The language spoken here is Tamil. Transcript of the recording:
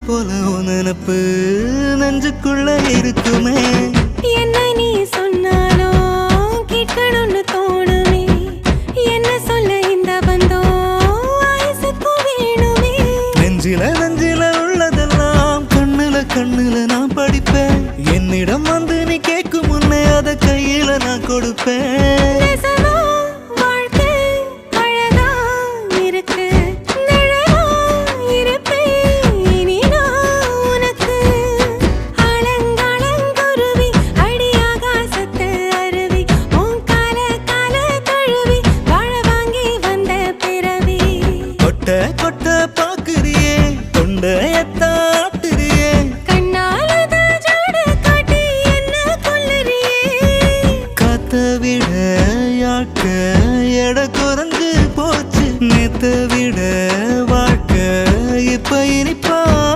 போல நினப்பு நெஞ்சுக்குள்ள இருக்குமே. என்ன நீ சொன்னாலும் கேட்கணும்னு தோணுமே. என்ன சொல்ல இந்த பந்தம் ஆயுசுக்கு வேணுமே. நெஞ்சில உள்ளதெல்லாம் கண்ணுல நான் படிப்பேன். என்னிடம் வந்து நீ கேட்கும் முன்னே அத கையில நான் கொடுப்பேன். நெசமா வாழ்க்கை அழகா இருக்கு. நிழலா இருப்பேன் இனி நான் உனக்கு. ஆலங்குருவி அடியாகாசத்து அருவி. உன் கால தழுவி வாழ வாங்கி வந்த பிறவி. கொட்ட பாக்குறியே தொண்டையத்தாட்டுறியே.